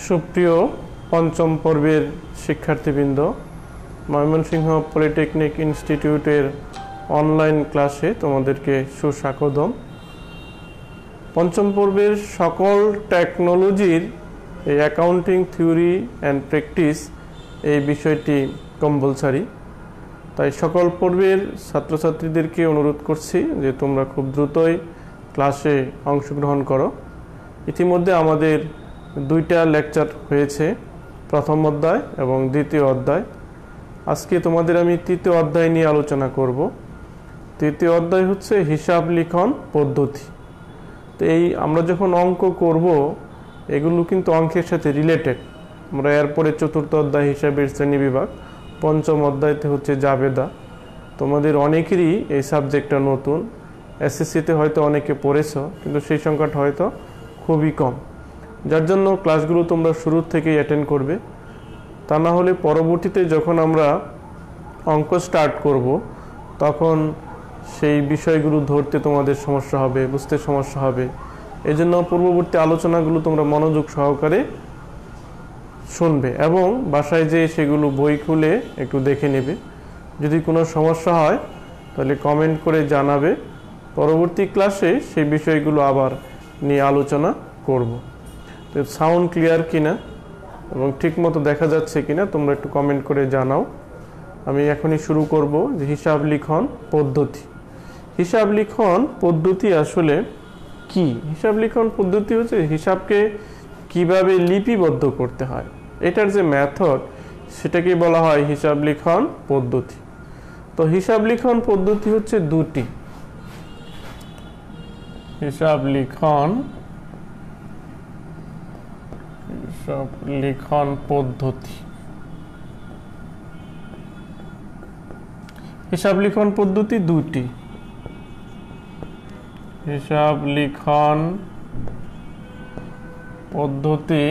সুপ্রিয় পঞ্চম পর্বের শিক্ষার্থীবৃন্দ, ময়মনসিংহ পলিটেকনিক ইনস্টিটিউটের অনলাইন ক্লাসে তোমাদেরকে সুস্বাগতম। পঞ্চম পর্বের সকল টেকনোলজির এই অ্যাকাউন্টিং থিওরি অ্যান্ড প্র্যাকটিস এই বিষয়টি কম্পালসারি। তাই সকল পর্বের ছাত্রছাত্রীদেরকে অনুরোধ করছি যে তোমরা খুব দ্রুতই ক্লাসে অংশগ্রহণ করো। ইতিমধ্যে আমাদের দুইটা লেকচার হয়েছে, প্রথম অধ্যায় এবং দ্বিতীয় অধ্যায়। আজকে তোমাদের আমি তৃতীয় অধ্যায় নিয়ে আলোচনা করব। তৃতীয় অধ্যায় হচ্ছে হিসাব লিখন পদ্ধতি। তো আমরা যখন অঙ্ক করব এগুলো কিন্তু অঙ্কের সাথে রিলেটেড। আমরা এরপরে চতুর্থ অধ্যায় হিসাবের শ্রেণীবিভাগ, পঞ্চম অধ্যায়তে হচ্ছে জাবেদা। তোমাদের অনেকেরই এই সাবজেক্টটা নতুন, এসএসসিতে হয়তো অনেকে পড়েছো, কিন্তু সেই সংখ্যাটা হয়তো খুবই কম, যার জন্য ক্লাসগুলো তোমরা শুরু থেকেই অ্যাটেন্ড করবে। তা না হলে পরবর্তীতে যখন আমরা অঙ্ক স্টার্ট করব তখন সেই বিষয়গুলো ধরতে তোমাদের সমস্যা হবে, বুঝতে সমস্যা হবে। এই জন্য পূর্ববর্তী আলোচনাগুলো তোমরা মনোযোগ সহকারে শুনবে এবং বাসায় যেয়ে সেগুলো বই খুলে একটু দেখে নেবে। যদি কোনো সমস্যা হয় তাহলে কমেন্ট করে জানাবে। পরবর্তী ক্লাসে সেই বিষয়গুলো আবার নিয়ে আলোচনা করব। তো সাউন্ড ক্লিয়ার কিনা এবং ঠিকমতো দেখা যাচ্ছে কিনা তোমরা একটু কমেন্ট করে জানাও। আমি এখনই শুরু করব যে হিসাব লিখন পদ্ধতি। হিসাব লিখন পদ্ধতি আসলে কি? হিসাব লিখন পদ্ধতি হচ্ছে হিসাবকে কিভাবে লিপিবদ্ধ করতে হয়, এটার যে মেথড সেটাকে বলা হয় হিসাব লিখন পদ্ধতি। তো হিসাব লিখন পদ্ধতি হচ্ছে দুটি। হিসাব লিখন পদ্ধতি। হিসাব লিখন পদ্ধতি দুটি। হিসাব লিখন পদ্ধতি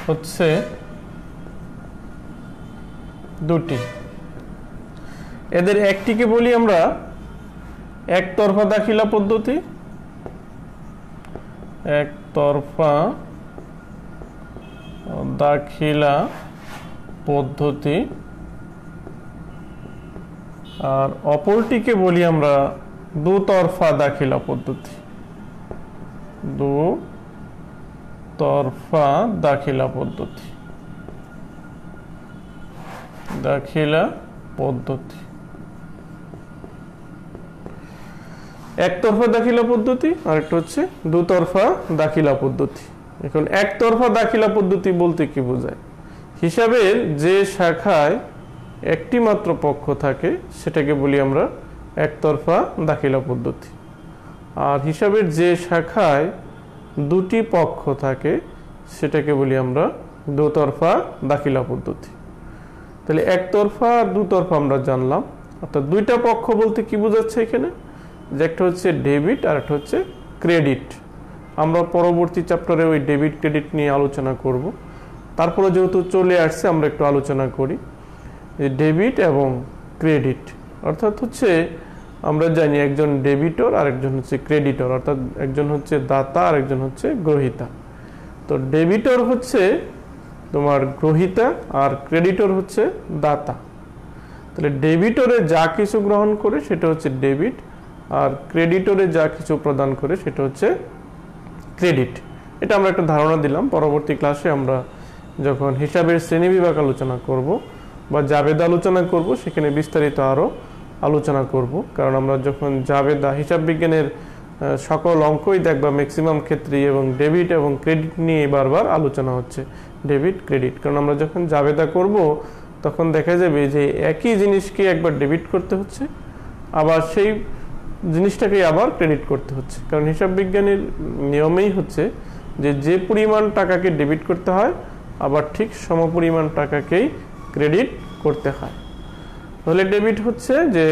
হচ্ছে দুটি। এদের একটিকে বলি আমরা একতরফা দাখিলা পদ্ধতি। একতরফা দাখিলা পদ্ধতি। আর অপরটিকে বলি আমরা দুতরফা দাখিলা পদ্ধতি। দুতরফা দাখিলা পদ্ধতি। দাখিলা পদ্ধতি। একতরফা দাখিলা পদ্ধতি আর একটা হচ্ছে দুতরফা দাখিলা পদ্ধতি। এখন একতরফা দাখিলা পদ্ধতি বলতে কি বোঝায়? হিসাবের যে শাখায় একটি মাত্র পক্ষ থাকে সেটাকে বলি আমরা একতরফা দাখিলা পদ্ধতি। আর হিসাবের যে শাখায় দুটি পক্ষ থাকে সেটাকে বলি আমরা দুতরফা দাখিলা পদ্ধতি। তাহলে একতরফা আর দুতরফা আমরা জানলাম। অর্থাৎ দুইটা পক্ষ বলতে কি বোঝাচ্ছে এখানে? যে একটা হচ্ছে ডেবিট আর একটা হচ্ছে ক্রেডিট। আমরা পরবর্তী চ্যাপ্টারে ওই ডেবিট ক্রেডিট নিয়ে আলোচনা করব। তারপরে যেহেতু চলে আসছে আমরা একটু আলোচনা করি যে ডেবিট এবং ক্রেডিট। অর্থাৎ হচ্ছে আমরা জানি একজন ডেবিটর আর একজন হচ্ছে ক্রেডিটর, অর্থাৎ একজন হচ্ছে দাতা আর একজন হচ্ছে গ্রহীতা। তো ডেবিটর হচ্ছে তোমার গ্রহীতা আর ক্রেডিটর হচ্ছে দাতা। তাহলে ডেবিটরে যা কিছু গ্রহণ করে সেটা হচ্ছে ডেবিট, আর ক্রেডিটরে যা কিছু প্রদান করে সেটা হচ্ছে ক্রেডিট। এটা আমরা একটা ধারণা দিলাম। পরবর্তী ক্লাসে আমরা যখন হিসাবের শ্রেণীবিভাগ আলোচনা করব বা জাবেদা আলোচনা করব সেখানে বিস্তারিত আরও আলোচনা করব। কারণ আমরা যখন জাবেদা হিসাব বিজ্ঞানের সকল অঙ্কই দেখবা ম্যাক্সিমাম ক্ষেত্রেই এবং ডেবিট এবং ক্রেডিট নিয়ে বারবার আলোচনা হচ্ছে, ডেবিট ক্রেডিট। কারণ আমরা যখন জাবেদা করব তখন দেখা যাবে যে একই জিনিসকে একবার ডেবিট করতে হচ্ছে, আবার সেই জিনিসটাকেই আবার ক্রেডিট করতে হচ্ছে। কারণ হিসাব বিজ্ঞানের নিয়মেই হচ্ছে যে পরিমাণ টাকাকে ডেবিট করতে হয় আবার ঠিক সমপরিমাণ টাকাকেই ক্রেডিট করতে হয়। তাহলে ডেবিট হচ্ছে যে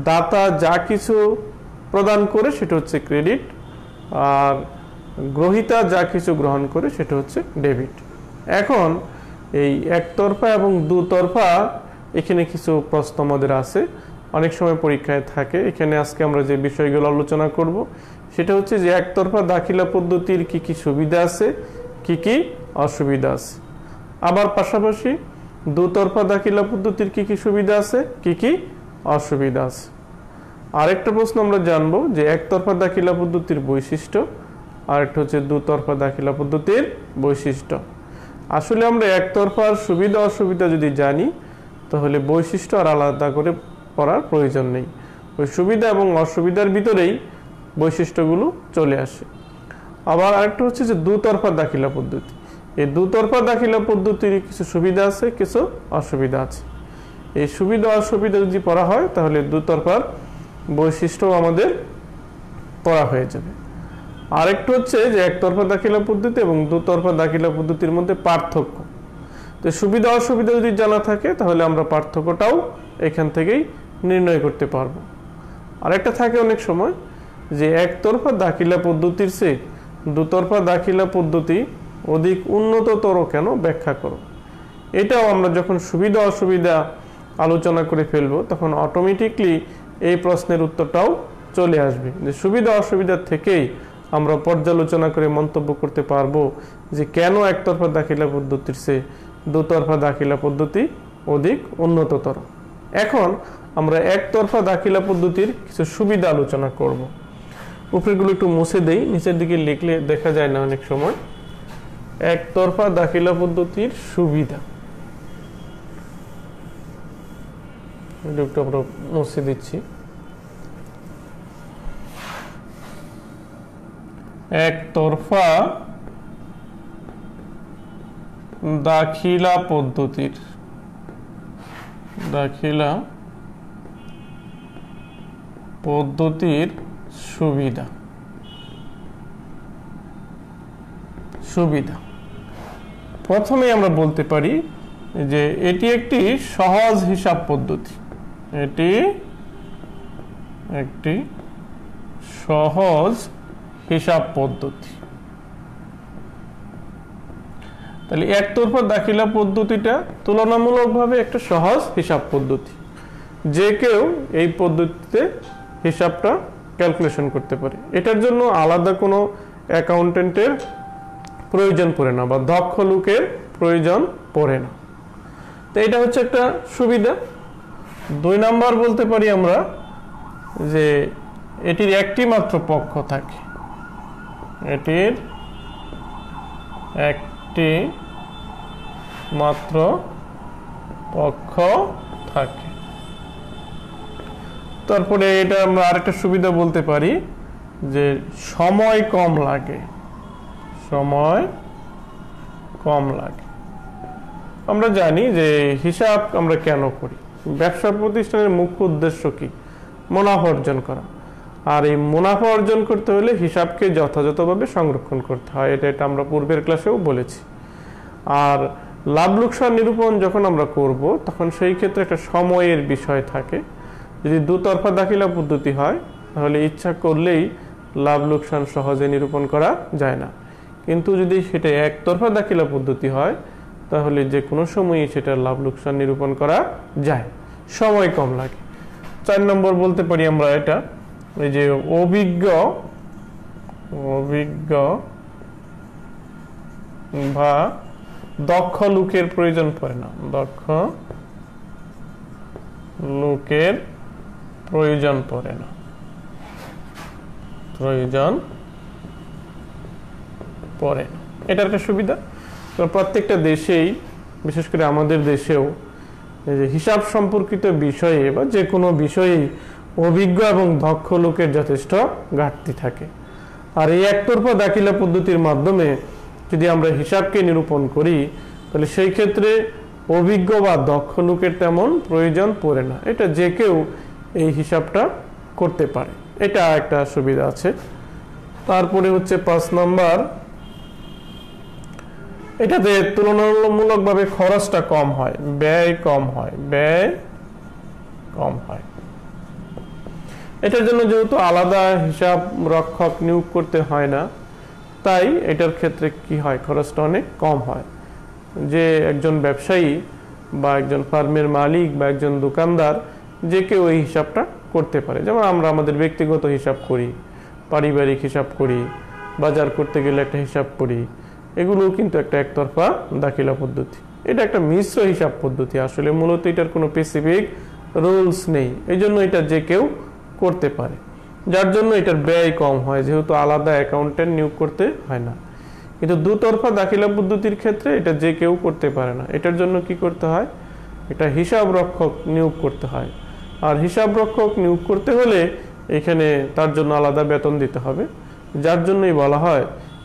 দাতা যা কিছু প্রদান করে সেটা হচ্ছে ক্রেডিট, আর গ্রহীতা যা কিছু গ্রহণ করে সেটা হচ্ছে ডেবিট। এখন এই একতরফা এবং দুতরফা এখানে কিছু প্রশ্ন আমাদের আছে, অনেক সময় পরীক্ষায় থাকে। এখানে আজকে আমরা যে বিষয়গুলো আলোচনা করব সেটা হচ্ছে যে একতরফা দাখিলা পদ্ধতির কি কি সুবিধা আছে, কি কি অসুবিধা আছে। আবার পাশাপাশি দুতরফা দাখিলা পদ্ধতির কি কি সুবিধা আছে, কি কি অসুবিধা আছে। আরেকটা প্রশ্ন আমরা জানবো যে একতরফা দাখিলা পদ্ধতির বৈশিষ্ট্য, আরেকটা হচ্ছে দুতরফা দাখিলা পদ্ধতির বৈশিষ্ট্য। আসলে আমরা একতরফার সুবিধা অসুবিধা যদি জানি তাহলে বৈশিষ্ট্য আর আলাদা করে পড়ার প্রয়োজন নেই, ওই সুবিধা এবং অসুবিধার ভিতরেই বৈশিষ্ট্যগুলো চলে আসে। আবার আরেকটা হচ্ছে যে দুতরফা দাখিলা পদ্ধতি, এই দুতরফা দাখিলা পদ্ধতির কিছু সুবিধা আছে, কিছু অসুবিধা আছে। এই সুবিধা অসুবিধা যদি পড়া হয় তাহলে দুতরফার বৈশিষ্ট্য আমাদের পড়া হয়ে যাবে। আরেকটু হচ্ছে যে একতরফা দাখিলা পদ্ধতি এবং দুতরফা দাখিলা পদ্ধতির মধ্যে পার্থক্য। তো সুবিধা অসুবিধা যদি জানা থাকে তাহলে আমরা পার্থক্যটাও এখান থেকেই নির্ণয় করতে পারবো। আরেকটা থাকে অনেক সময় যে একতরফা দাখিলা পদ্ধতির চেয়ে দুতরফা দাখিলা পদ্ধতি অধিক উন্নততর কেন, ব্যাখ্যা করো। এটাও আমরা যখন সুবিধা অসুবিধা আলোচনা করে ফেলবো তখন অটোমেটিকলি এই প্রশ্নের উত্তরটাও চলে আসবে, যে সুবিধা অসুবিধা থেকেই আমরা পর্যালোচনা করে মন্তব্য করতে পারবো যে কেন একতরফা দাখিলা পদ্ধতির চেয়ে দুতরফা দাখিলা পদ্ধতি অধিক উন্নততর। এখন আমরা একতরফা দাখিলা পদ্ধতির কিছু সুবিধা আলোচনা করব। উপরেগুলো একটু মুছে দেই, নিচের দিকে লিখলে দেখা যায় না অনেক সময়। একতরফা দাখিলা পদ্ধতির সুবিধা একটু আমরা মুছে দিচ্ছি। একতরফা দাখিলা পদ্ধতির সুবিধা প্রথমে আমরা বলতে পারি যে এটি একটি সহজ হিসাব পদ্ধতি, এটি একটি সহজ হিসাব পদ্ধতি। তাহলে একতরফা দাখিলা পদ্ধতিটা তুলনামূলকভাবে একটা সহজ হিসাব পদ্ধতি, যে কেউ এই পদ্ধতিতে হিসাবটা ক্যালকুলেশন করতে পারে। এটার জন্য আলাদা কোনো অ্যাকাউন্টেন্টের প্রয়োজন পড়ে না বা দক্ষ লোকের প্রয়োজন পড়ে না। তো এটা হচ্ছে একটা সুবিধা। 2 নাম্বার বলতে পারি আমরা যে এটির একটি মাত্র পক্ষ থাকে, এটির একটি মাত্র পক্ষ থাকে। তারপরে এটা আমরা আরেকটা সুবিধা বলতে পারি যে সময় কম লাগে, আমরা জানি যে হিসাব আমরা কেন করি, ব্যবসা প্রতিষ্ঠানের মুখ্য উদ্দেশ্য কি, মুনাফা অর্জন করা। আর এই মুনাফা অর্জন করতে হলে হিসাবকে যথাযথভাবে সংরক্ষণ করতে হয়, এটা আমরা পূর্বের ক্লাসেও বলেছি। আর লাভ লোকসান নিরূপণ যখন আমরা করব তখন সেই ক্ষেত্রে একটা সময়ের বিষয় থাকে। যদি দুতরফা দাখিলা পদ্ধতি হয় তাহলে ইচ্ছা করলেই লাভ লোকসান সহজে নিরূপণ করা যায় না, কিন্তু যদি সেটা একতরফা দাখিলা পদ্ধতি হয় তাহলে যে কোনো সময়ই সেটা লাভ লোকসান নিরূপণ করা যায়, সময় কম লাগে। 4 নম্বর বলতে পারি আমরা এটা এই যে অভিজ্ঞ বা দক্ষ লোকের প্রয়োজন পড়ে না, এটা একটা সুবিধা। প্রত্যেকটা দেশেই, বিশেষ করে আমাদের দেশেও হিসাব সম্পর্কিত বিষয়ে বা যে কোনো বিষয়েই অভিজ্ঞ এবং দক্ষ লোকের যথেষ্ট ঘাটতি থাকে। আর এই একতরফা দাখিলা পদ্ধতির মাধ্যমে যদি আমরা হিসাবকে নিরূপণ করি তাহলে সেই ক্ষেত্রে অভিজ্ঞ বা দক্ষ লোকের তেমন প্রয়োজন পড়ে না, এটা যে কেউ এই হিসাবটা করতে পারে, এটা একটা সুবিধা আছে। তারপরে হচ্ছে 5 নম্বর, এটাতে তুলনামূলকভাবে খরচটা কম হয়, ব্যয় কম হয়। এটার জন্য যেহেতু আলাদা হিসাব রক্ষক নিয়োগ করতে হয় না, তাই এটার ক্ষেত্রে কি হয়, খরচটা অনেক কম হয়। যে একজন ব্যবসায়ী বা একজন ফার্মের মালিক বা একজন দোকানদার যে কেউ এই হিসাবটা করতে পারে। যেমন আমরা আমাদের ব্যক্তিগত হিসাব করি পারিবারিক হিসাব করি, বাজার করতে গেলে একটা হিসাব করি, এগুলোও কিন্তু একটা একতরফা দাখিলা পদ্ধতি। এটা একটা মিশ্র হিসাব পদ্ধতি, আসলে মূলত এটার কোনো স্পেসিফিক রুলস নেই, এই জন্য এটা যে কেউ করতে পারে, যার জন্য এটার ব্যয় কম হয়, যেহেতু আলাদা অ্যাকাউন্টেন্ট নিয়োগ করতে হয় না। কিন্তু দুতরফা দাখিলা পদ্ধতির ক্ষেত্রে এটা যে কেউ করতে পারে না। এটার জন্য কি করতে হয়? এটা হিসাব রক্ষক নিয়োগ করতে হয়, আর হিসাব রক্ষক নিয়োগ করতে হলে এখানে তার জন্য আলাদা বেতন দিতে হবে, যার জন্যই বলা হয়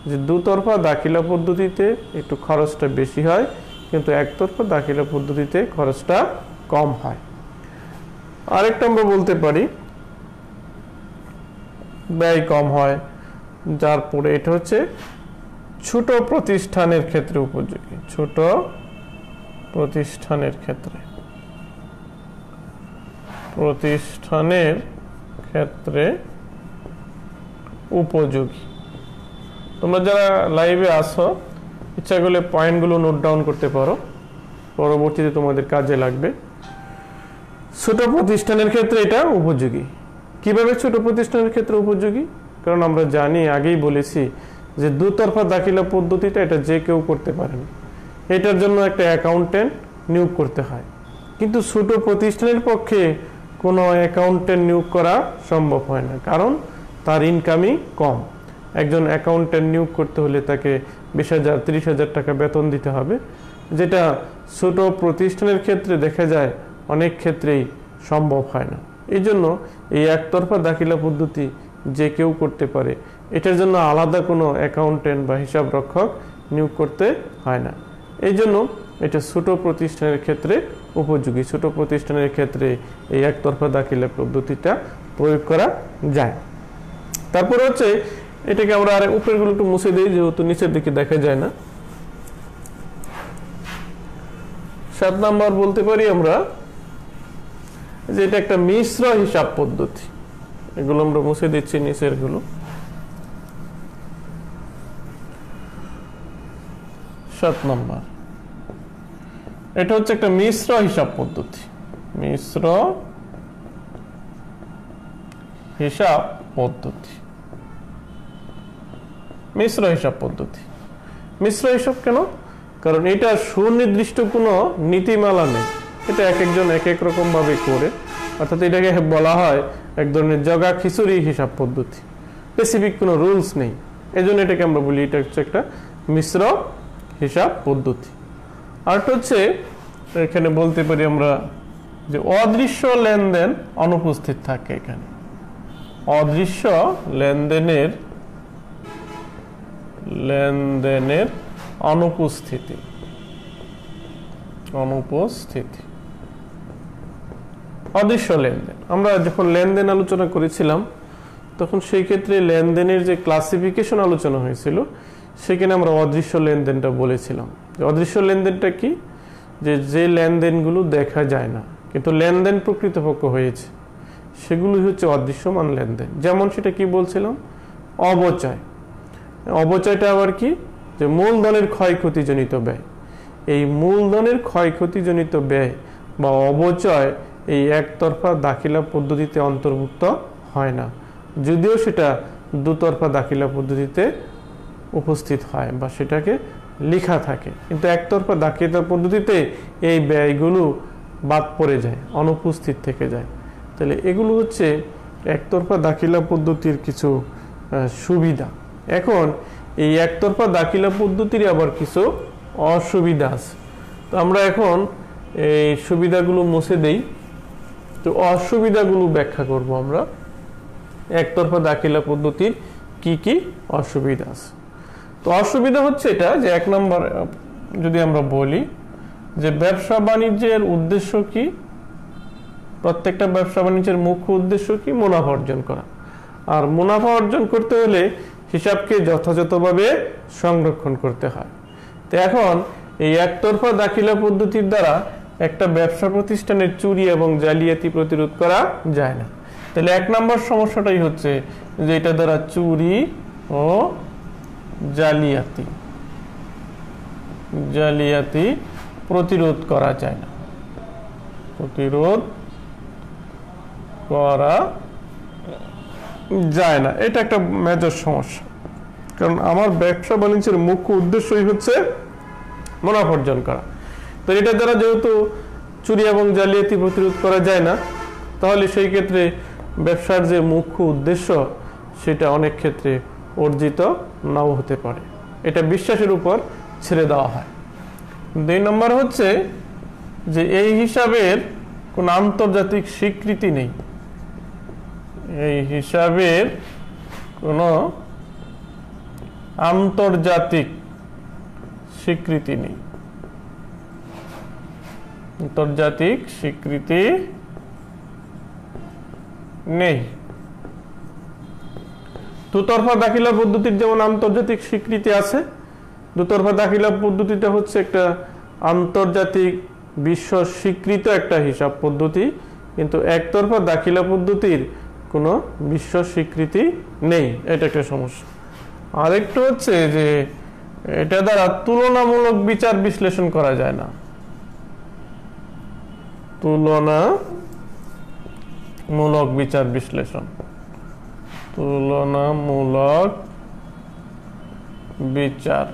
যে দুতরফা দাখিলা পদ্ধতিতে একটু খরচটা বেশি হয়, কিন্তু একতরফা দাখিলা পদ্ধতিতে খরচটা কম হয়। আরেকটা আমরা বলতে পারি ব্যয় কম হয়, যার পরে এটা হচ্ছে ছোট প্রতিষ্ঠানের ক্ষেত্রে উপযোগী। ছোট প্রতিষ্ঠানের ক্ষেত্রে উপযোগী। তোমরা যারা লাইভে আসো, ইচ্ছা করলে পয়েন্টগুলো নোট ডাউন করতে পারো, পরবর্তীতে তোমাদের কাজে লাগবে। ছোট প্রতিষ্ঠানের ক্ষেত্রে এটা উপযোগী। কিভাবে ছোট প্রতিষ্ঠানের ক্ষেত্রে উপযোগী? কারণ আমরা জানি, আগেই বলেছি যে দুতরফা দাখিলা পদ্ধতিটা এটা যে কেউ করতে পারেন, এটার জন্য একটা অ্যাকাউন্টেন্ট নিয়োগ করতে হয়। কিন্তু ছোট প্রতিষ্ঠানের পক্ষে কোনো অ্যাকাউন্টেন্ট নিয়োগ করা সম্ভব হয় না, কারণ তার ইনকামই কম। একজন অ্যাকাউন্টেন্ট নিয়োগ করতে হলে তাকে 20,000 30,000 টাকা বেতন দিতে হবে, যেটা ছোট প্রতিষ্ঠানের ক্ষেত্রে দেখা যায় অনেক ক্ষেত্রেই সম্ভব হয় না। এই জন্য এই একতরফা দাখিলা পদ্ধতি যে কেউ করতে পারে, এটার জন্য আলাদা কোনো অ্যাকাউন্টেন্ট বা হিসাব রক্ষক নিয়োগ করতে হয় না। এই জন্য এটা ছোট প্রতিষ্ঠানের ক্ষেত্রে উপযোগী। ছোট প্রতিষ্ঠানের ক্ষেত্রে এই একতরফা দাখিলা পদ্ধতিটা প্রয়োগ করা যায়। তারপর হচ্ছে এটাকে আমরা আর উপরেরগুলো একটু মুছে দিই, যেহেতু নিচের দিকে দেখা যায় না। 7 নাম্বার বলতে পারি আমরা যে এটা একটা মিশ্র হিসাব পদ্ধতি। এগুলো আমরা মুছে দিচ্ছি নিচের গুলো। 7 নাম্বার, এটা হচ্ছে একটা মিশ্র হিসাব পদ্ধতি। মিশ্র হিসাব পদ্ধতি। মিশ্র হিসাব পদ্ধতি। মিশ্র হিসাব কেন? কারণ এটা সুনির্দিষ্ট কোনো নীতিমালা নেই, এটা এক একজন এক এক রকম ভাবে করে, অর্থাৎ এটাকে বলা হয় এক ধরনের জগা খিচুড়ি হিসাব পদ্ধতি, স্পেসিফিক কোনো রুলস নেই। এই জন্য এটাকে আমরা বলি এটা হচ্ছে একটা মিশ্র হিসাব পদ্ধতি। আর হচ্ছে এখানে বলতে পারি আমরা যে অদৃশ্য লেনদেন অনুপস্থিত থাকে। এখানে অদৃশ্য লেনদেনের অনুপস্থিতি। অদৃশ্য লেনদেন, আমরা যখন লেনদেন আলোচনা করেছিলাম তখন সেই ক্ষেত্রে লেনদেনের যে ক্লাসিফিকেশন আলোচনা হয়েছিল, সেখানে আমরা অদৃশ্য লেনদেনটা বলেছিলাম। অদৃশ্য লেনদেনটা কি? যে লেনদেনগুলো দেখা যায় না কিন্তু লেনদেন প্রকৃতপক্ষ হয়েছে, সেগুলো হচ্ছে অদৃশ্যমান লেনদেন। যেমন সেটা কি বলছিলাম? অবচয়। অবচয়টা আবার কি? যে মূলধনের ক্ষয়ক্ষতিজনিত ব্যয়। এই মূলধনের ক্ষয়ক্ষতিজনিত ব্যয় বা অবচয় এই একতরফা দাখিলা পদ্ধতিতে অন্তর্ভুক্ত হয় না, যদিও সেটা দুতরফা দাখিলা পদ্ধতিতে উপস্থিত হয় বা সেটাকে লেখা থাকে, কিন্তু একতরফা দাখিলা পদ্ধতিতে এই ব্যয়গুলো বাদ পড়ে যায়, অনুপস্থিত থেকে যায়। তাহলে এগুলো হচ্ছে একতরফা দাখিলা পদ্ধতির কিছু সুবিধা। এখন এই একতরফা দাখিলা পদ্ধতির আবার কিছু অসুবিধা আছে, তো আমরা এখন এই সুবিধাগুলো মুছে দেই। তো অসুবিধাগুলো ব্যাখ্যা করব আমরা, একতরফা দাখিলা পদ্ধতির কি কি অসুবিধা আছে। তো অসুবিধা হচ্ছে এটা যে 1 নম্বর যদি আমরা বলি যে ব্যবসা বাণিজ্যের উদ্দেশ্য কি? প্রত্যেকটা ব্যবসা বাণিজ্যের মুখ্য উদ্দেশ্য কি? মুনাফা অর্জন করা। আর মুনাফা অর্জন করতে হলে হিসাবকে যথাযথভাবে সংরক্ষণ করতে হয়। তো এখন এই একতরফা দাখিলা পদ্ধতির দ্বারা একটা ব্যবসা প্রতিষ্ঠানের চুরি এবং জালিয়াতি প্রতিরোধ করা যায় না। তাহলে 1 নম্বর সমস্যাটাই হচ্ছে যে এটা দ্বারা চুরি ও জালিয়াতি প্রতিরোধ করা যায় না। প্রতিরোধ করা যায় না। এটা একটা মেজর সমস্যা, কারণ আমার ব্যবসা বাণিজ্যের মুখ্য উদ্দেশ্যই হচ্ছে মুনাফা অর্জন করা। তো এটা দ্বারা যেহেতু চুরি এবং জালিয়াতি প্রতিরোধ করা যায় না, তাহলে সেই ক্ষেত্রে ব্যবসার যে মুখ্য উদ্দেশ্য সেটা অনেক ক্ষেত্রে অর্জিত নাও হতে পারে। এটা বিশ্বাসের উপর ছেড়ে দেওয়া হয়। 2 নম্বর হচ্ছে যে এই হিসাবের কোনো আন্তর্জাতিক স্বীকৃতি নেই। এই হিসাবের কোনো আন্তর্জাতিক স্বীকৃতি নেই। আন্তর্জাতিক স্বীকৃতি নেই। দুতরফা দাখিলা পদ্ধতির যেমন আন্তর্জাতিক স্বীকৃতি আছে, দুতরফা দাখিলা পদ্ধতিটা হচ্ছে একটা আন্তর্জাতিক বিশ্ব স্বীকৃত একটা হিসাব পদ্ধতি, কিন্তু একতরফা দাখিলা পদ্ধতির কোনো বিশ্ব স্বীকৃতি নেই। এটা একটা সমস্যা। আরেকটা হচ্ছে যে এটা দ্বারা তুলনামূলক বিচার বিশ্লেষণ করা যায় না। তুলনামূলক বিচার বিশ্লেষণ, তুলনামূলক বিচার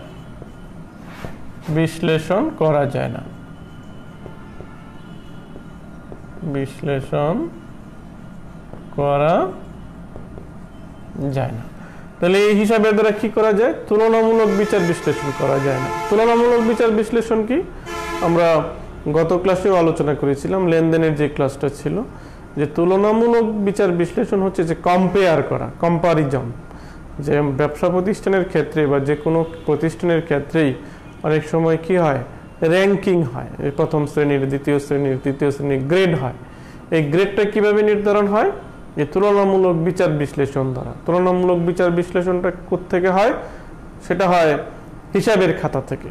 বিশ্লেষণ করা যায় না। বিশ্লেষণ করা যায় না। তাহলে এই হিসাবের দ্বারা কি করা যায়? তুলনামূলক বিচার বিশ্লেষণ করা যায় না। তুলনামূলক বিচার বিশ্লেষণ কি আমরা গত ক্লাসেও আলোচনা করেছিলাম, লেনদেনের যে ক্লাসটা ছিল, যে তুলনামূলক বিচার বিশ্লেষণ হচ্ছে যে কম্পেয়ার করা, কম্পারিজন। যে ব্যবসা প্রতিষ্ঠানের ক্ষেত্রে বা যে কোনো প্রতিষ্ঠানের ক্ষেত্রেই অনেক সময় কি হয়, র্যাঙ্কিং হয়, প্রথম শ্রেণীর, দ্বিতীয় শ্রেণীর, তৃতীয় শ্রেণীর গ্রেড হয়। এই গ্রেডটা কিভাবে নির্ধারণ হয়? এই তুলনামূলক বিচার বিশ্লেষণ দ্বারা। তুলনামূলক বিচার বিশ্লেষণটা কোত্থেকে হয়? সেটা হয় হিসাবের খাতা থেকে।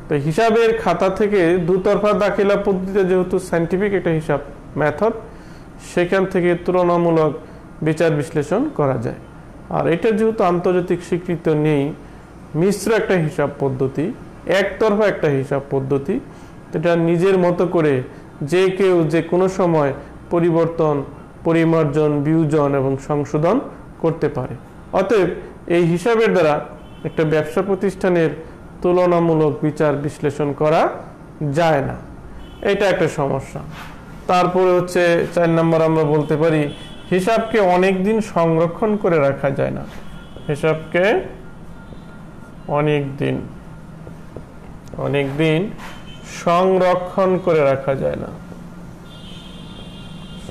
তো হিসাবের খাতা থেকে দুতরফা দাখিলা পদ্ধতিতে যেহেতু সায়েন্টিফিক একটা হিসাব মেথড, সেখান থেকে তুলনামূলক বিচার বিশ্লেষণ করা যায়। আর এটা যেহেতু আন্তর্জাতিক স্বীকৃত নেই, মিশ্র একটা হিসাব পদ্ধতি, একতরফা একটা হিসাব পদ্ধতি, এটা নিজের মতো করে যে কেউ যে কোনো সময় পরিবর্তন, পরিমার্জন, বিয়োজন এবং সংশোধন করতে পারে। অতএব এই হিসাবের দ্বারা একটা ব্যবসা প্রতিষ্ঠানের তুলনামূলক বিচার বিশ্লেষণ করা যায় না। এটা একটা সমস্যা। তারপরে হচ্ছে 4 নম্বর আমরা বলতে পারি হিসাবকে অনেক দিন সংরক্ষণ করে রাখা যায় না। হিসাবকে অনেক দিন সংরক্ষণ করে রাখা যায় না।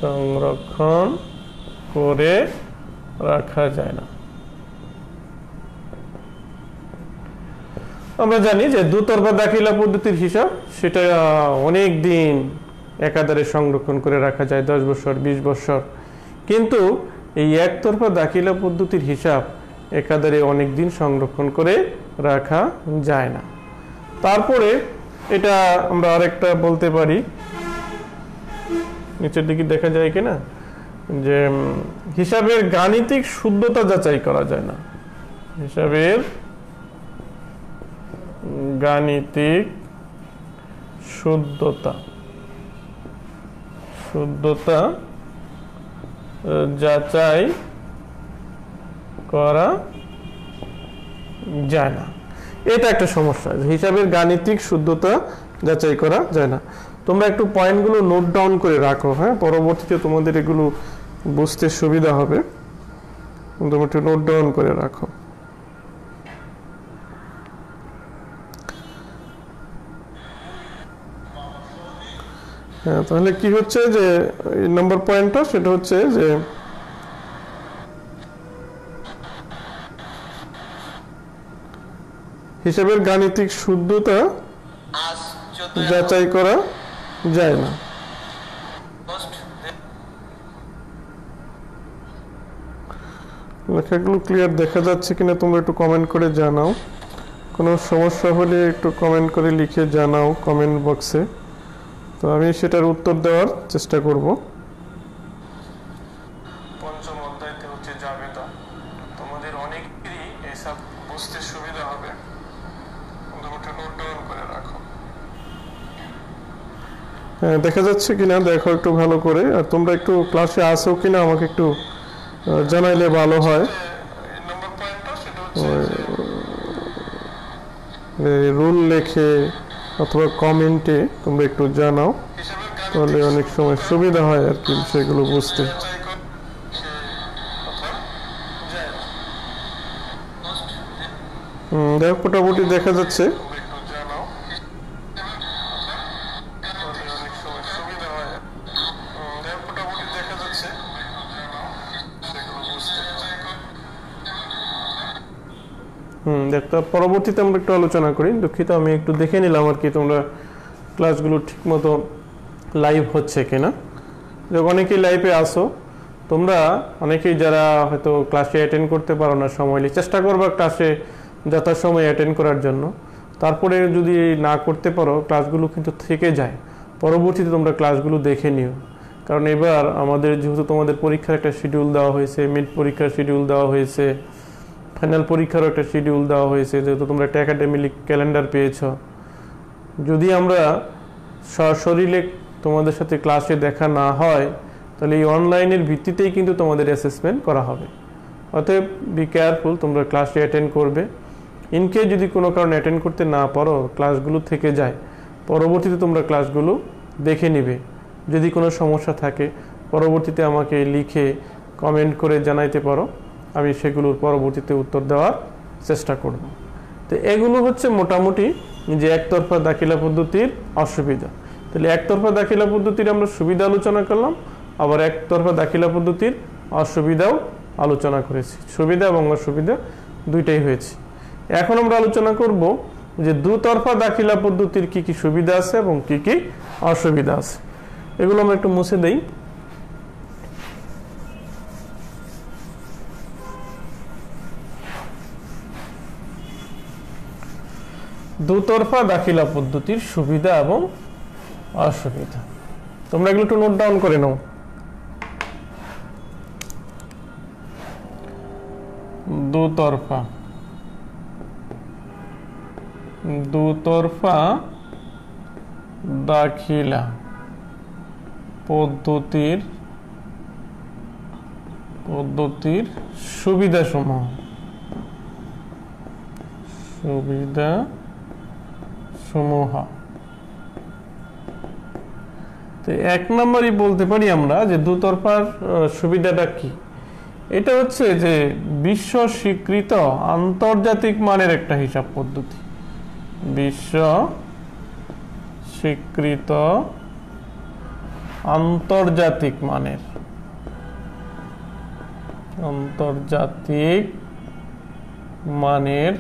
সংরক্ষণ করে রাখা যায় না। আমরা জানি যে দুতরফা দাখিলা পদ্ধতির হিসাব সেটা অনেক দিন একাধারে সংরক্ষণ করে রাখা যায়, 10 বছর, 20 বছর। কিন্তু এই একতরফা দাখিলা পদ্ধতির হিসাব একাধারে অনেক দিন সংরক্ষণ করে রাখা যায় না। তারপরে এটা আমরা আরেকটা বলতে পারি, নিচের দিকে দেখা যায় কিনা, যে হিসাবের গাণিতিক শুদ্ধতা যাচাই করা যায় না। হিসাবের গাণিতিক শুদ্ধতা যাচাই করা যায় না। এটা একটা সমস্যা, হিসাবের গাণিতিক শুদ্ধতা যাচাই করা যায় না। তোমরা একটু পয়েন্টগুলো নোট ডাউন করে রাখো, হ্যাঁ, পরবর্তীতে তোমাদের এগুলো বুঝতে সুবিধা হবে। তোমরা একটু নোট ডাউন করে রাখো। হ্যাঁ, তাহলে কি হচ্ছে যে নম্বর পয়েন্টটা সেটা হচ্ছে যে হিসাবের গাণিতিক শুদ্ধতা যাচাই করা যায় না। লেখাগুলো ক্লিয়ার দেখা যাচ্ছে কিনা তোমরা একটু কমেন্ট করে জানাও। কোনো সমস্যা হলে একটু কমেন্ট করে লিখে জানাও কমেন্ট বক্সে, তো আমি সেটার উত্তর দেওয়ার চেষ্টা করব। পঞ্চম অধ্যায়তে হচ্ছে জাবেদা, তোমাদের অনেকেরই এসব বুঝতে সুবিধা হবে, তোমরা নোট ডাউন করে রাখো। হ্যাঁ, দেখা যাচ্ছে কিনা দেখো একটু ভালো করে, আর তোমরা একটু ক্লাসে আসো কিনা আমাকে একটু জানাইলে ভালো হয়। রুল লেখে অথবা কমেন্টে তোমরা একটু জানাও, তাহলে অনেক সময় সুবিধা হয় আর কি বিষয়গুলো বুঝতে। দেখো মোটামুটি দেখা যাচ্ছে। দেখো পরবর্তীতে আমরা একটু আলোচনা করি। দুঃখিত, আমি একটু দেখে নিলাম আর কি তোমরা ক্লাসগুলো ঠিক মতো লাইভ হচ্ছে কিনা। যখন অনেকেই লাইভে আসো, তোমরা অনেকেই যারা হয়তো ক্লাসে অ্যাটেন্ড করতে পারো না, সময় নিয়ে চেষ্টা করবা ক্লাসে যথাসময়ে অ্যাটেন্ড করার জন্য। তারপরে যদি না করতে পারো, ক্লাসগুলো কিন্তু থেকে যায়, পরবর্তীতে তোমরা ক্লাসগুলো দেখে নিও। কারণ এবার আমাদের যেহেতু তোমাদের পরীক্ষার একটা শিডিউল দেওয়া হয়েছে, মিড পরীক্ষার শিডিউল দেওয়া হয়েছে, ফাইনাল পরীক্ষারও একটা শিডিউল দেওয়া হয়েছে, যেহেতু তোমরা একটা একাডেমিক ক্যালেন্ডার পেয়েছ। যদি আমরা সশরীরে তোমাদের সাথে ক্লাসে দেখা না হয়, তাহলে এই অনলাইনের ভিত্তিতেই কিন্তু তোমাদের অ্যাসেসমেন্ট করা হবে। অতএব বি কেয়ারফুল, তোমরা ক্লাসে অ্যাটেন্ড করবে। ইনকেস যদি কোনো কারণে অ্যাটেন্ড করতে না পারো, ক্লাসগুলো থেকে যায়, পরবর্তীতে তোমরা ক্লাসগুলো দেখে নিবে। যদি কোনো সমস্যা থাকে পরবর্তীতে আমাকে লিখে কমেন্ট করে জানাইতে পারো, আমি সেগুলোর পরবর্তীতে উত্তর দেওয়ার চেষ্টা করব। তো এগুলো হচ্ছে মোটামুটি যে একতরফা দাখিলা পদ্ধতির অসুবিধা। তাহলে একতরফা দাখিলা পদ্ধতির আমরা সুবিধা আলোচনা করলাম, আবার একতরফা দাখিলা পদ্ধতির অসুবিধাও আলোচনা করেছি। সুবিধা এবং অসুবিধা দুইটাই হয়েছে। এখন আমরা আলোচনা করব যে দুতরফা দাখিলা পদ্ধতির কি কি সুবিধা আছে এবং কি কি অসুবিধা আছে। এগুলো আমরা একটু মুছে দেই। দুতরফা দাখিলা পদ্ধতির সুবিধা এবং অসুবিধা তোমরা এগুলো একটু নোট ডাউন করে নাও। দুতরফা দাখিলা পদ্ধতির সুবিধাসমূহ। তো এক নম্বরই বলতে পারি আমরা যে দুতরফার সুবিধাটা কি। এটা হচ্ছে যে বিশ্ব স্বীকৃত আন্তর্জাতিক মানের একটা হিসাব পদ্ধতি। বিশ্ব স্বীকৃত আন্তর্জাতিক মানের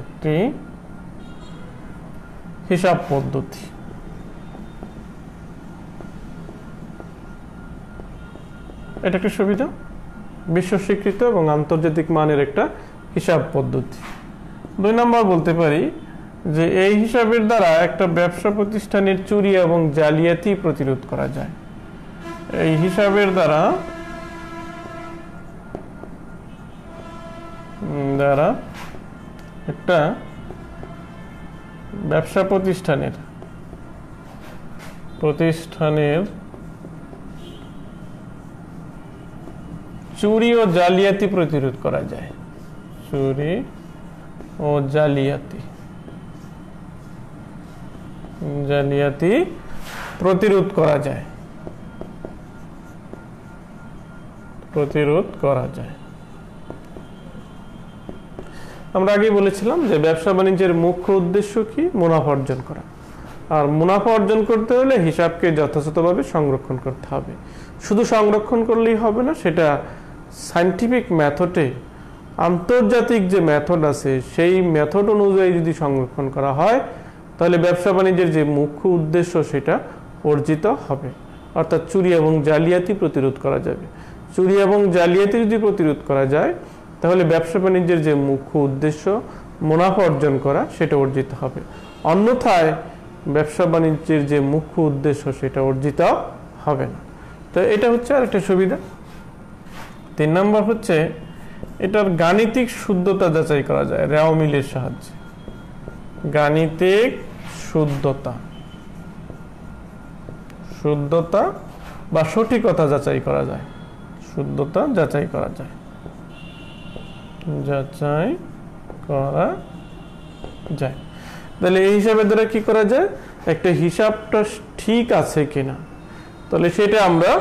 একটি হিসাব পদ্ধতি। এটা একটা সুবিধা, বিশ্ব স্বীকৃত এবং আন্তর্জাতিক মানের একটা হিসাব পদ্ধতি। দুই নম্বর বলতে পারি যে এই হিসাবের দ্বারা একটা ব্যবসা প্রতিষ্ঠানের চুরি এবং জালিয়াতি প্রতিরোধ করা যায়। এই হিসাবের দ্বারা একটা ব্যবসা প্রতিষ্ঠানের চুরি ও জালিয়াতি প্রতিরোধ করা যায়। চুরি ও জালিয়াতি প্রতিরোধ করা যায়। আমরা আগে বলেছিলাম যে ব্যবসা বাণিজ্যের মুখ্য উদ্দেশ্য কি? মুনাফা অর্জন করা। আর মুনাফা অর্জন করতে হলে হিসাবকে যথাযথভাবে সংরক্ষণ করতে হবে। শুধু সংরক্ষণ করলেই হবে না, সেটা সায়েন্টিফিক মেথডে, আন্তর্জাতিক যে মেথড আছে সেই মেথড অনুযায়ী যদি সংরক্ষণ করা হয়, তাহলে ব্যবসা বাণিজ্যের যে মুখ্য উদ্দেশ্য সেটা অর্জিত হবে। অর্থাৎ চুরি এবং জালিয়াতি প্রতিরোধ করা যাবে। চুরি এবং জালিয়াতি যদি প্রতিরোধ করা যায়, তাহলে ব্যবসা বাণিজ্যের যে মুখ্য উদ্দেশ্য মুনাফা অর্জন করা সেটা অর্জিত হবে। অন্যথায় ব্যবসা বাণিজ্যের যে মুখ্য উদ্দেশ্য সেটা অর্জিত হবে না। তো এটা হচ্ছে আর একটা সুবিধা। 3 নম্বর হচ্ছে এটার গাণিতিক শুদ্ধতা যাচাই করা যায় রেওয়া মিলের সাহায্যে। গাণিতিক শুদ্ধতা বা সঠিকতা যাচাই করা যায় শুদ্ধতা যাচাই করা যায়, যাচাই করা যায়। তাহলে এই হিসাবের দ্বারা কি করা যায়, একটা হিসাবটা ঠিক আছে কিনা তাহলে সেটা আমরা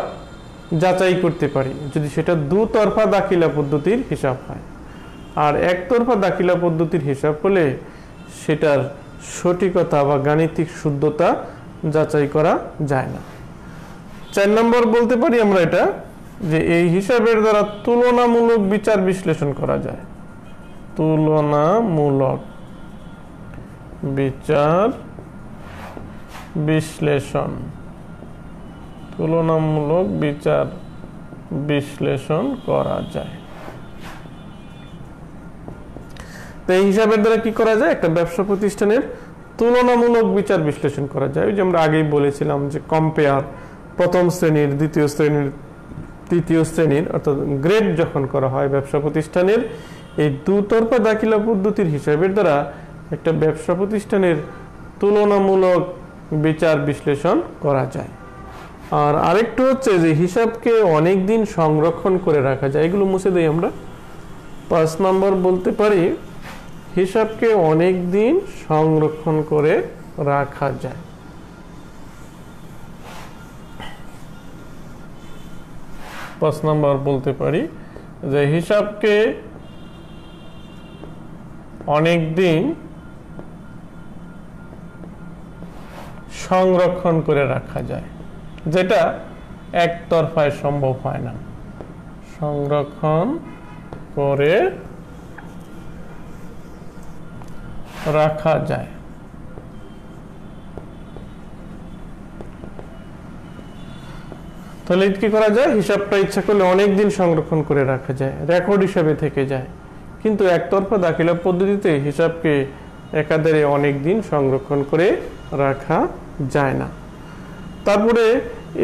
যাচাই করতে পারি যদি সেটা দুতরফা দাখিলা পদ্ধতির হিসাব হয়। আর একতরফা দাখিলা পদ্ধতির হিসাব হলে সেটার সঠিকতা বা গাণিতিক শুদ্ধতা যাচাই করা যায় না। 4 নম্বর বলতে পারি আমরা এটা যে এই হিসাবের দ্বারা তুলনামূলক বিচার বিশ্লেষণ করা যায়, তুলনামূলক বিচার বিশ্লেষণ, তুলনামূলক বিচার বিশ্লেষণ করা যায়। তো এই হিসাবের দ্বারা কি করা যায়, একটা ব্যবসা প্রতিষ্ঠানের তুলনামূলক বিচার বিশ্লেষণ করা যায়। ওই যে আমরা আগেই বলেছিলাম যে কম্পেয়ার, প্রথম শ্রেণীর, দ্বিতীয় শ্রেণীর, তৃতীয় শ্রেণীর অর্থাৎ গ্রেড যখন করা হয় ব্যবসা প্রতিষ্ঠানের, এই দুতরফা দাখিলা পদ্ধতির হিসাবের দ্বারা একটা ব্যবসা প্রতিষ্ঠানের তুলনামূলক বিচার বিশ্লেষণ করা যায়। আর আরেকটু হচ্ছে যে হিসাবকে অনেক দিন সংরক্ষণ করে রাখা যায়, এগুলো মুছে দেই আমরা। 5 নম্বর বলতে পারি হিসাবকে অনেক দিন সংরক্ষণ করে রাখা যায়। পাঁচ নম্বর বলতে পারি যে হিসাবকে অনেক দিন সংরক্ষণ করে রাখা যায়, যেটা একতরফায় সম্ভব হয় না। সংরক্ষণ করে রাখা যায়। তাহলে কি করা যায়, হিসাবটা ইচ্ছা করলে অনেক দিন সংরক্ষণ করে রাখা যায়, রেকর্ড হিসাবে থেকে যায়। কিন্তু একতরফা দাখিলা পদ্ধতিতে হিসাবকে একাধারে অনেক দিন সংরক্ষণ করে রাখা যায় না। তারপরে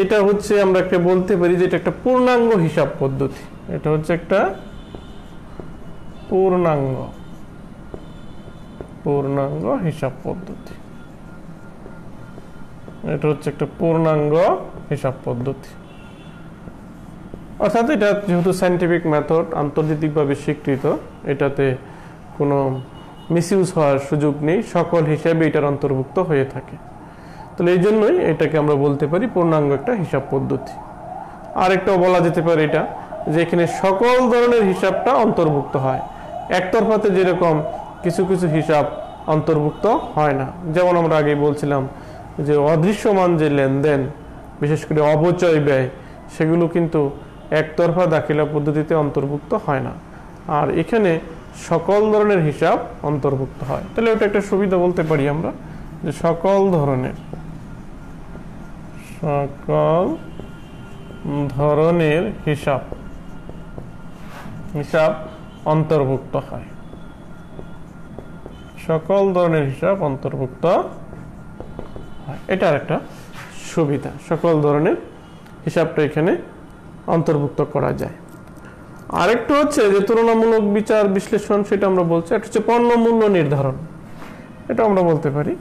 এটা হচ্ছে আমরা একটা বলতে পারি যে এটা একটা পূর্ণাঙ্গ হিসাব পদ্ধতি। এটা হচ্ছে একটা পূর্ণাঙ্গ হিসাব পদ্ধতি। এটা হচ্ছে একটা পূর্ণাঙ্গ হিসাব পদ্ধতি, অর্থাৎ এটা যেহেতু সায়েন্টিফিক মেথড, আন্তর্জাতিকভাবে স্বীকৃত, এটাতে কোনো মিসইউজ হওয়ার সুযোগ নেই, সকল হিসাবে এটার অন্তর্ভুক্ত হয়ে থাকে। তাহলে এই জন্যই এটাকে আমরা বলতে পারি পূর্ণাঙ্গ একটা হিসাব পদ্ধতি। আরেকটাও বলা যেতে পারে এটা যে এখানে সকল ধরনের হিসাবটা অন্তর্ভুক্ত হয়। একতরফাতে যেরকম কিছু কিছু হিসাব অন্তর্ভুক্ত হয় না, যেমন আমরা আগে বলছিলাম যে অদৃশ্যমান যে লেনদেন, বিশেষ করে অবচয় ব্যয়, সেগুলো কিন্তু একতরফা দাখিলা পদ্ধতিতে অন্তর্ভুক্ত হয় না। আর এখানে সকল ধরনের হিসাব অন্তর্ভুক্ত হয়। তাহলে ওটা একটা সুবিধা বলতে পারি আমরা যে সকল ধরনের হিসাব অন্তর্ভুক্ত হয়, সকল ধরনের হিসাব অন্তর্ভুক্ত হয়। এটা একটা সুবিধা, সকল ধরনের হিসাবটা এখানে অন্তর্ভুক্ত করা যায়। আরেকটা হচ্ছে যে তুলনামূলক বিচার বিশ্লেষণ, সেটা আমরা বলছি এটা হচ্ছে পণ্য মূল্য নির্ধারণ। এটা আমরা বলতে পারি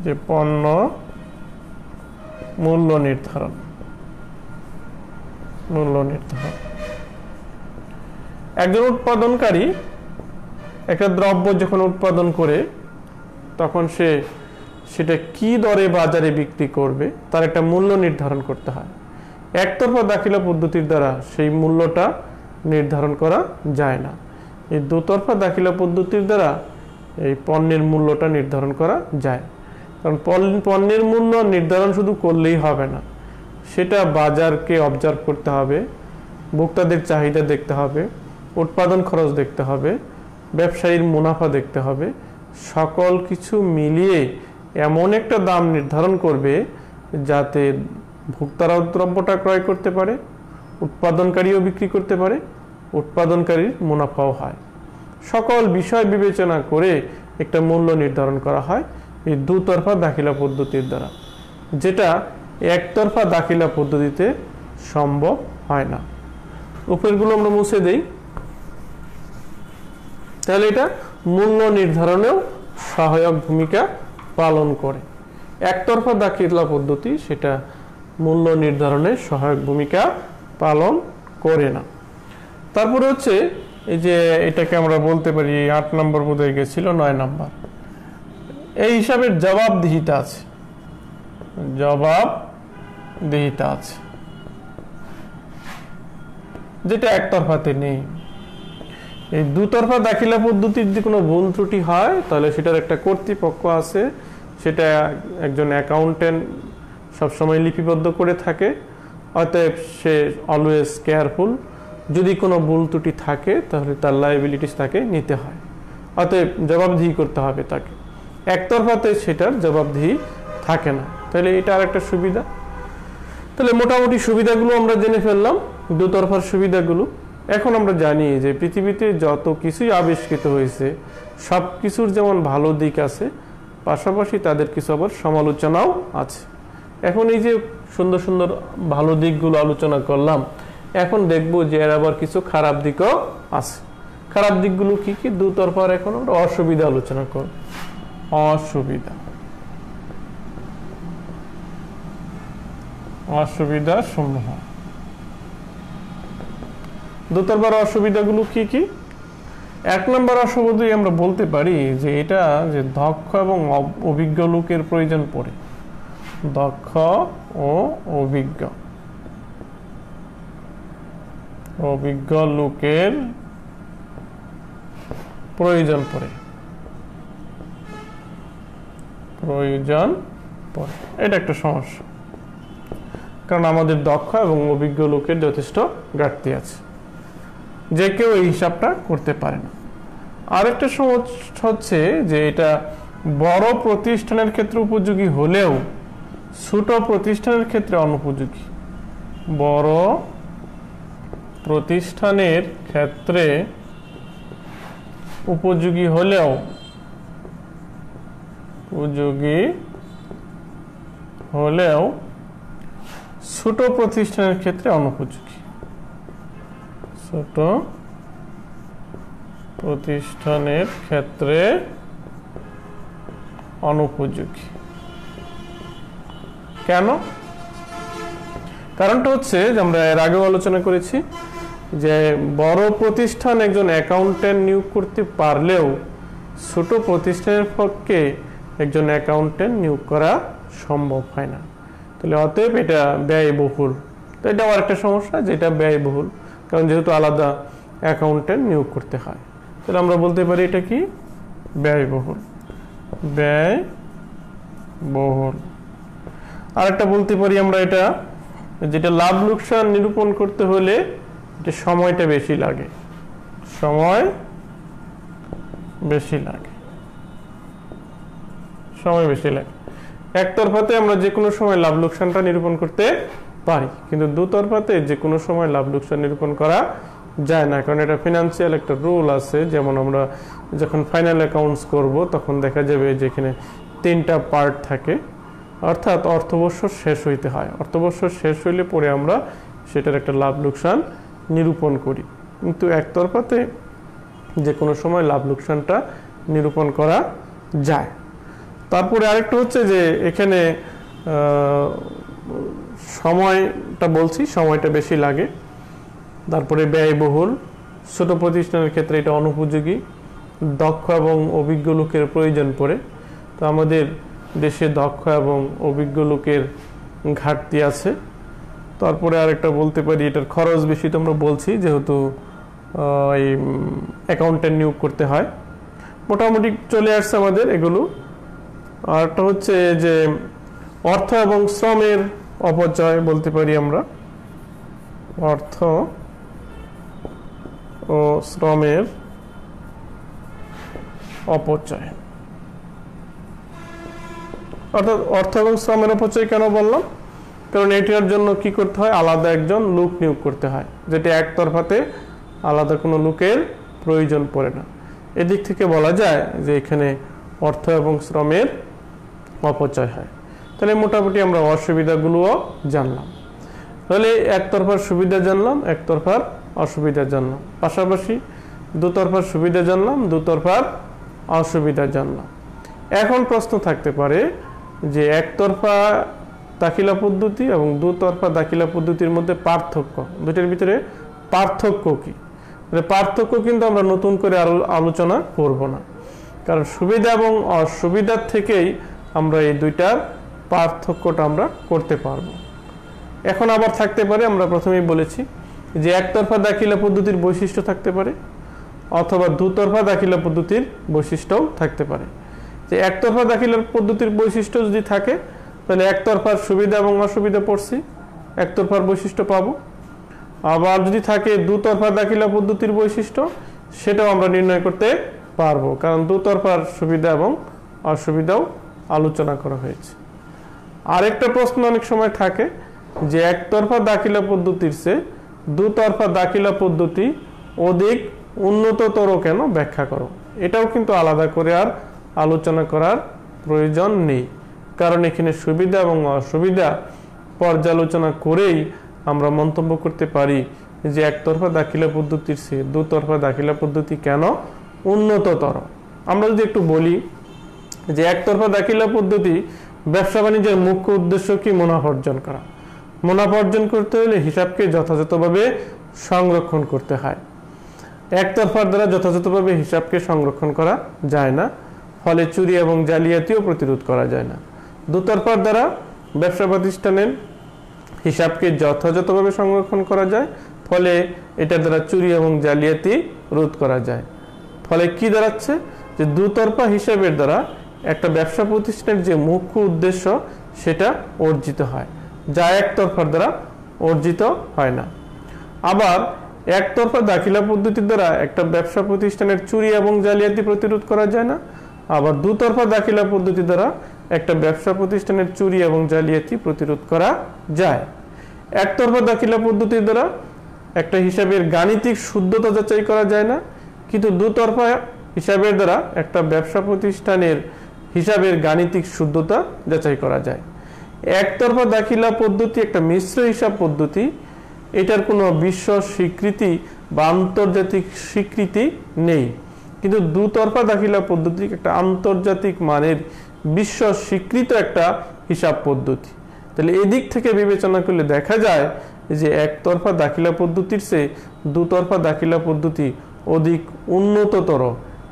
যে পণ্য মূল্য নির্ধারণ। একজন উৎপাদনকারী একটা দ্রব্য যখন উৎপাদন করে তখন সেটা কি দরে বাজারে বিক্রি করবে তার একটা মূল্য নির্ধারণ করতে হয়। একতরফা দাখিলা পদ্ধতির দ্বারা সেই মূল্যটা নির্ধারণ করা যায় না। এই দুতরফা দাখিলা পদ্ধতির দ্বারা এই পণ্যের মূল্যটা নির্ধারণ করা যায়। কারণ পণ্যের মূল্য নির্ধারণ শুধু করলেই হবে না, সেটা বাজারকে অবজার্ভ করতে হবে, ভোক্তাদের চাহিদা দেখতে হবে, উৎপাদন খরচ দেখতে হবে, ব্যবসায়ীর মুনাফা দেখতে হবে। সকল কিছু মিলিয়ে এমন একটা দাম নির্ধারণ করবে যাতে ভোক্তারাও দ্রব্যটা ক্রয় করতে পারে, উৎপাদনকারীও বিক্রি করতে পারে, উৎপাদনকারীর মুনাফাও হয়। সকল বিষয় বিবেচনা করে একটা মূল্য নির্ধারণ করা হয় এই দুতরফা দাখিলা পদ্ধতির দ্বারা, যেটা একতরফা দাখিলা পদ্ধতিতে সম্ভব হয় না। উপরেরগুলো আমরা মুছে দেই। তাহলে এটা মূল্য নির্ধারণেও সহায়ক ভূমিকা পালন করে। একতরফা দাখিলা পদ্ধতি সেটা মূল্য নির্ধারণে সহায়ক ভূমিকা পালন করে না। তারপরে হচ্ছে এই যে এটাকে আমরা বলতে পারি 8 নম্বর বোধহয় গেছিল, 9 নম্বর, এই হিসাবের জবাবদিহিতা আছে, জবাবদিহিতা আছে, যেটা একতরফাতে নেই। এই দুতরফা দাখিলা পদ্ধতির যে কোনো ভুল ত্রুটি হয় তাহলে সেটার একটা কর্তৃপক্ষ আছে, সেটা একজন অ্যাকাউন্টেন্ট সবসময় লিপিবদ্ধ করে থাকে। অতএব সে অলওয়েজ কেয়ারফুল, যদি কোনো ভুল ত্রুটি থাকে তাহলে তার লায়াবিলিটিস তাকে নিতে হয়, অতএব জবাবদিহি করতে হবে তাকে। একতরফাতে সেটার জবাবদিহি থাকে না, তাহলে এটা আর একটা সুবিধা। তাহলে মোটামুটি সুবিধাগুলো আমরা জেনে ফেললাম, দুতরফার সুবিধাগুলো। এখন আমরা জানি যে পৃথিবীতে যত কিছুই আবিষ্কৃত হয়েছে সব কিছুর যেমন ভালো দিক আছে, পাশাপাশি তাদের কিছু আবার সমালোচনাও আছে। এখন এই যে সুন্দর সুন্দর ভালো দিকগুলো আলোচনা করলাম, এখন দেখব যে এর আবার কিছু খারাপ দিকও আছে। খারাপ দিকগুলো কি কি? দুতরফার এখন আমরা অসুবিধা আলোচনা করব। অসুবিধা সমূহ। দুতরফার অসুবিধাগুলো কি কি? 1 নম্বর অসুবিধা আমরা বলতে পারি যে এটা যে দক্ষ এবং অভিজ্ঞ লোকের প্রয়োজন পড়ে, দক্ষ ও অভিজ্ঞ লোকের প্রয়োজন পড়ে, এটা একটা সমস্যা, কারণ আমাদের দক্ষ এবং অভিজ্ঞ লোকের যথেষ্ট ঘাটতি আছে, যে কেউ এই হিসাবটা করতে পারে না। আরেকটা সমস্যা হচ্ছে যে এটা বড় প্রতিষ্ঠানের ক্ষেত্রে উপযোগী হলেও ছোট প্রতিষ্ঠানের ক্ষেত্রে অনুপযোগী। বড় প্রতিষ্ঠানের ক্ষেত্রে উপযোগী হলেও ছোট প্রতিষ্ঠানের ক্ষেত্রে অনুপযোগী। ছোট প্রতিষ্ঠানের ক্ষেত্রে অনুপযোগী কেন? কারণটা হচ্ছে যে আমরা এর আগেও আলোচনা করেছি যে বড় প্রতিষ্ঠান একজন অ্যাকাউন্টেন্ট নিয়োগ করতে পারলেও ছোট প্রতিষ্ঠানের পক্ষে একজন অ্যাকাউন্টেন্ট নিয়োগ করা সম্ভব হয় না। তাহলে অতএব এটা ব্যয়বহুল। তো এটা আরেকটা সমস্যা, যেটা ব্যয়বহুল, কারণ যেহেতু আলাদা অ্যাকাউন্টেন্ট নিয়োগ করতে হয়। তাহলে আমরা বলতে পারি এটা কি? ব্যয়বহুল। আরেকটা বলতে পারি আমরা এটা, যেটা লাভ লোকসান নিরূপণ করতে হলে এটা সময়টা বেশি লাগে, সময় বেশি লাগে। একতরফাতে আমরা যে কোনো সময় লাভ লোকসানটা নিরূপণ করতে পারি, কিন্তু দুতরফাতে যে কোনো সময় লাভ লোকসান নিরূপণ করা যায় না, কারণ এটা ফিনান্সিয়াল একটা রুল আছে। যেমন আমরা যখন ফাইনাল অ্যাকাউন্টস করব তখন দেখা যাবে যে এখানে 3টা পার্ট থাকে, অর্থাৎ অর্থবর্ষ শেষ হইতে হয়। অর্থবর্ষ শেষ হইলে পরে আমরা সেটার একটা লাভ লোকসান নিরূপণ করি, কিন্তু একতরফাতে যে কোনো সময় লাভ লোকসানটা নিরূপণ করা যায়। তারপরে আরেকটা হচ্ছে যে এখানে সময়টা বলছি, সময়টা বেশি লাগে। তারপরে ব্যয়বহুল, ছোট প্রতিষ্ঠানের ক্ষেত্রে এটা অনুপযোগী, দক্ষ এবং অভিজ্ঞ লোকের প্রয়োজন পড়ে। তো আমাদের দেশে দক্ষ এবং অভিজ্ঞ লোকের ঘাটতি আছে। তারপরে আরেকটা বলতে পারি এটার খরচ বেশি, তো আমরা বলছি যেহেতু এই অ্যাকাউন্টেন্ট নিয়োগ করতে হয়। মোটামুটি চলে আসছে আমাদের এগুলো। আরেকটা হচ্ছে যে অর্থ এবং শ্রমের অপচয় বলতে পারি আমরা, অর্থ ও শ্রমের অপচয়। অর্থাৎ অর্থ এবং শ্রমের অপচয় কেন বললাম? কারণ এটার জন্য কি করতে হয়? আলাদা একজন লোক নিয়োগ করতে হয়, যেটা একতরফাতে আলাদা কোনো লোকের প্রয়োজন পড়ে না। এদিক থেকে বলা যায় যে এখানে অর্থ এবং শ্রমের অপচয় হয়। তাহলে মোটামুটি আমরা অসুবিধাগুলোও জানলাম। তাহলে একতরফার সুবিধা জানলাম, একতরফার অসুবিধা জানলাম, পাশাপাশি দুতরফার সুবিধা জানলাম, দুতরফার অসুবিধা জানলাম। এখন প্রশ্ন থাকতে পারে যে একতরফা দাখিলা পদ্ধতি এবং দুতরফা দাখিলা পদ্ধতির মধ্যে পার্থক্য, দুটির ভিতরে পার্থক্য কি, পার্থক্য কিন্তু আমরা নতুন করে আলোচনা করব না, কারণ সুবিধা এবং অসুবিধার থেকেই আমরা এই দুইটার পার্থক্যটা আমরা করতে পারবো। এখন আবার থাকতে পারে, আমরা প্রথমেই বলেছি যে একতরফা দাখিলা পদ্ধতির বৈশিষ্ট্য থাকতে পারে অথবা দুতরফা দাখিলা পদ্ধতির বৈশিষ্ট্যও থাকতে পারে। যে একতরফা দাখিলার পদ্ধতির বৈশিষ্ট্য যদি থাকে তাহলে একতরফার সুবিধা এবং অসুবিধা পড়ছি, একতরফার বৈশিষ্ট্য পাবো। আবার যদি থাকে দুতরফা দাখিলা পদ্ধতির বৈশিষ্ট্য, সেটাও আমরা নির্ণয় করতে পারবো, কারণ দুতরফার সুবিধা এবং অসুবিধাও আলোচনা করা হয়েছে। আরেকটা প্রশ্ন অনেক সময় থাকে যে একতরফা দাখিলা পদ্ধতির চেয়ে দুতরফা দাখিলা পদ্ধতি অধিক উন্নততর কেন, ব্যাখ্যা করো। এটাও কিন্তু আলাদা করে আর আলোচনা করার প্রয়োজন নেই, কারণ এখানে সুবিধা এবং অসুবিধা পর্যালোচনা করেই আমরা মন্তব্য করতে পারি যে একতরফা দাখিলা পদ্ধতির চেয়ে দুতরফা দাখিলা পদ্ধতি কেন উন্নততর। আমরা যদি একটু বলি যে একতরফা দাখিলা পদ্ধতি ব্যবসা বাণিজ্যের মুখ্য উদ্দেশ্য কি, মুনাফা অর্জন করা। মুনাফা অর্জন করতে হলে হিসাবকে যথাযথভাবে সংরক্ষণ করতে হয়। একতরফার দ্বারা যথাযথভাবে হিসাবকে সংরক্ষণ করা যায় না, ফলে চুরি এবং জালিয়াতিও প্রতিরোধ করা যায় না। দুতরফার দ্বারা ব্যবসা প্রতিষ্ঠানের হিসাবকে যথাযথভাবে সংরক্ষণ করা যায়, ফলে এটার দ্বারা চুরি এবং জালিয়াতি রোধ করা যায়। ফলে কি দাঁড়াচ্ছে যে দুতরফা হিসাবের দ্বারা একটা ব্যবসা প্রতিষ্ঠানের যে মুখ্য উদ্দেশ্য সেটা অর্জিত হয়, যা একতরফার দ্বারা অর্জিত হয় না। আবার একতরফা দাখিলা পদ্ধতির দ্বারা একটা ব্যবসা প্রতিষ্ঠানের চুরি এবং জালিয়াতি প্রতিরোধ করা যায় না। আবার দুতরফা দাখিলা পদ্ধতি দ্বারা একটা ব্যবসা প্রতিষ্ঠানের চুরি এবং জালিয়াতি প্রতিরোধ করা যায়। একতরফা দাখিলা পদ্ধতির দ্বারা একটা হিসাবের গাণিতিক শুদ্ধতা যাচাই করা যায় না, কিন্তু দুতরফা হিসাবের দ্বারা একটা ব্যবসা প্রতিষ্ঠানের হিসাবের গাণিতিক শুদ্ধতা যাচাই করা যায়। একতরফা দাখিলা পদ্ধতি একটা মিশ্র হিসাব পদ্ধতি, এটার কোনো বিশ্ব স্বীকৃতি বা আন্তর্জাতিক স্বীকৃতি নেই, কিন্তু দুতরফা দাখিলা পদ্ধতি একটা আন্তর্জাতিক মানের বিশ্ব স্বীকৃত একটা হিসাব পদ্ধতি। তাহলে এদিক থেকে বিবেচনা করলে দেখা যায় যে একতরফা দাখিলা পদ্ধতির চেয়ে দুতরফা দাখিলা পদ্ধতি অধিক উন্নততর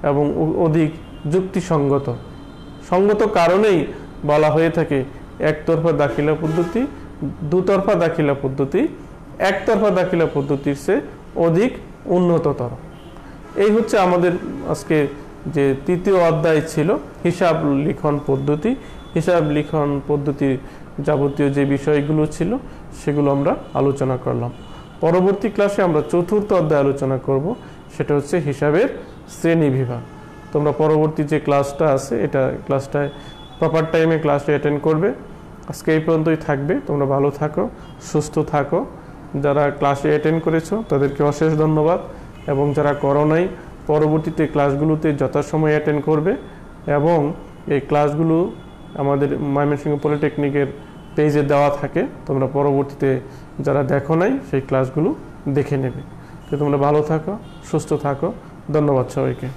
এবং অধিক যুক্তিসঙ্গত। সঙ্গত কারণেই বলা হয়ে থাকে একতরফা দাখিলা পদ্ধতি দুতরফা দাখিলা পদ্ধতি একতরফা দাখিলা পদ্ধতির চেয়ে অধিক উন্নততর। এই হচ্ছে আমাদের আজকে যে তৃতীয় অধ্যায় ছিল হিসাব লিখন পদ্ধতি। হিসাব লিখন পদ্ধতির যাবতীয় যে বিষয়গুলো ছিল সেগুলো আমরা আলোচনা করলাম। পরবর্তী ক্লাসে আমরা চতুর্থ অধ্যায় আলোচনা করব, সেটা হচ্ছে হিসাবের শ্রেণী বিভাগ। তোমরা পরবর্তী যে ক্লাসটা আছে এটা ক্লাসটায় প্রপার টাইমে ক্লাসে অ্যাটেন্ড করবে। আজকে এই পর্যন্তই থাকবে। তোমরা ভালো থাকো, সুস্থ থাকো। যারা ক্লাসে অ্যাটেন্ড করেছো তাদেরকে অশেষ ধন্যবাদ, এবং যারা করো নাই পরবর্তীতে ক্লাসগুলোতে যথাসময়ে অ্যাটেন্ড করবে, এবং এই ক্লাসগুলো আমাদের ময়মনসিংহ পলিটেকনিকের পেজে দেওয়া থাকে। তোমরা পরবর্তীতে যারা দেখো নাই সেই ক্লাসগুলো দেখে নেবে। তো তোমরা ভালো থাকো, সুস্থ থাকো। ধন্যবাদ সবাইকে।